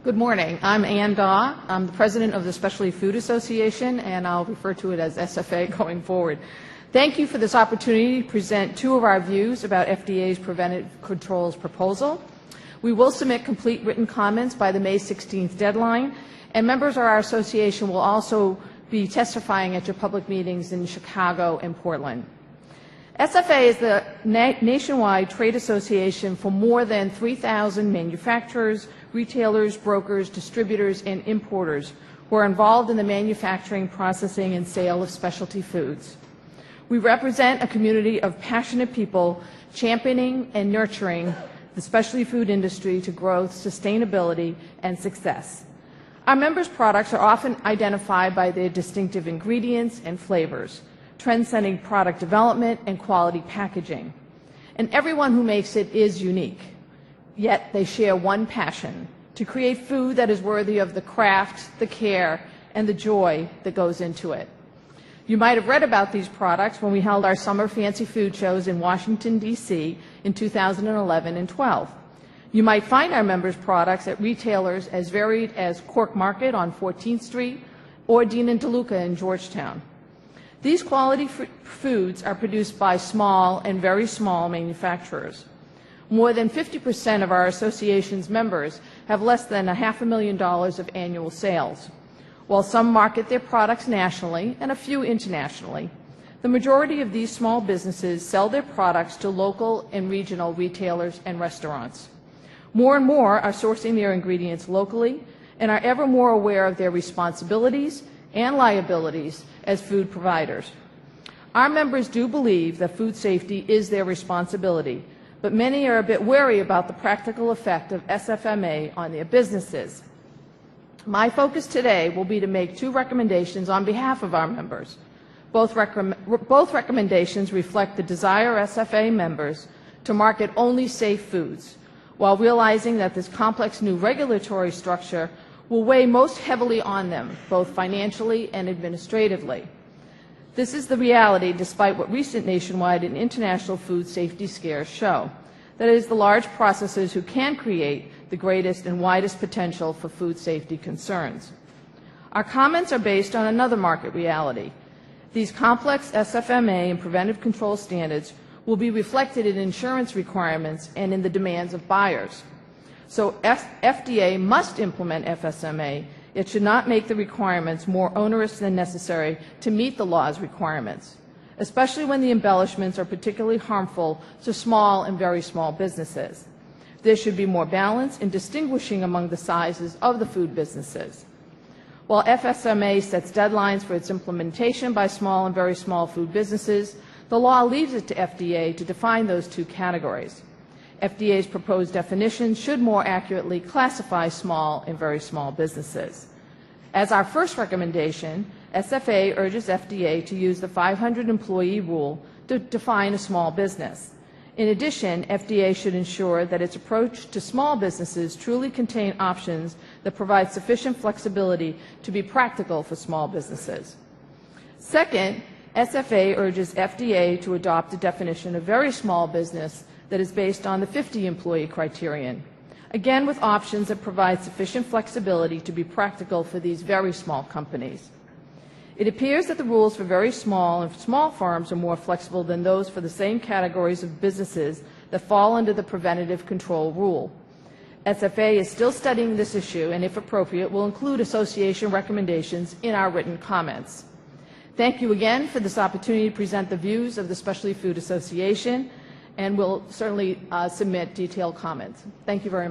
Good morning. I'm Ann Daw. I'm the president of the Specialty Food Association, and I'll refer to it as SFA going forward. Thank you for this opportunity to present two of our views about FDA's preventive controls proposal. We will submit complete written comments by the May 16th deadline, and members of our association will also be testifying at your public meetings in Chicago and Portland. SFA is the nationwide trade association for more than 3,000 manufacturers, retailers, brokers, distributors, and importers who are involved in the manufacturing, processing, and sale of specialty foods. We represent a community of passionate people championing and nurturing the specialty food industry to growth, sustainability, and success. Our members' products are often identified by their distinctive ingredients and flavors, trend-setting product development, and quality packaging. And everyone who makes it is unique. Yet they share one passion: to create food that is worthy of the craft, the care, and the joy that goes into it. You might have read about these products when we held our summer fancy food shows in Washington, D.C. in 2011 and 12. You might find our members' products at retailers as varied as Cork Market on 14th Street or Dean & DeLuca in Georgetown. These quality foods are produced by small and very small manufacturers. More than 50% of our association's members have less than $500,000 of annual sales. While some market their products nationally and a few internationally, the majority of these small businesses sell their products to local and regional retailers and restaurants. More and more are sourcing their ingredients locally and are ever more aware of their responsibilities and liabilities as food providers. Our members do believe that food safety is their responsibility, but many are a bit wary about the practical effect of SFMA on their businesses. My focus today will be to make two recommendations on behalf of our members. Both recommendations reflect the desire of SFA members to market only safe foods, while realizing that this complex new regulatory structure will weigh most heavily on them, both financially and administratively. This is the reality despite what recent nationwide and international food safety scares show. That is, the large processors who can create the greatest and widest potential for food safety concerns. Our comments are based on another market reality. These complex SFMA and preventive control standards will be reflected in insurance requirements and in the demands of buyers. So FDA must implement FSMA. It should not make the requirements more onerous than necessary to meet the law's requirements, especially when the embellishments are particularly harmful to small and very small businesses. There should be more balance in distinguishing among the sizes of the food businesses. While FSMA sets deadlines for its implementation by small and very small food businesses, the law leaves it to FDA to define those two categories. FDA's proposed definition should more accurately classify small and very small businesses. As our first recommendation, SFA urges FDA to use the 500-employee rule to define a small business. In addition, FDA should ensure that its approach to small businesses truly contain options that provide sufficient flexibility to be practical for small businesses. Second, SFA urges FDA to adopt a definition of very small business that is based on the 50-employee criterion, again with options that provide sufficient flexibility to be practical for these very small companies. It appears that the rules for very small and small firms are more flexible than those for the same categories of businesses that fall under the preventative control rule. SFA is still studying this issue and, if appropriate, will include association recommendations in our written comments. Thank you again for this opportunity to present the views of the Specialty Food Association, and we'll certainly submit detailed comments. Thank you very much.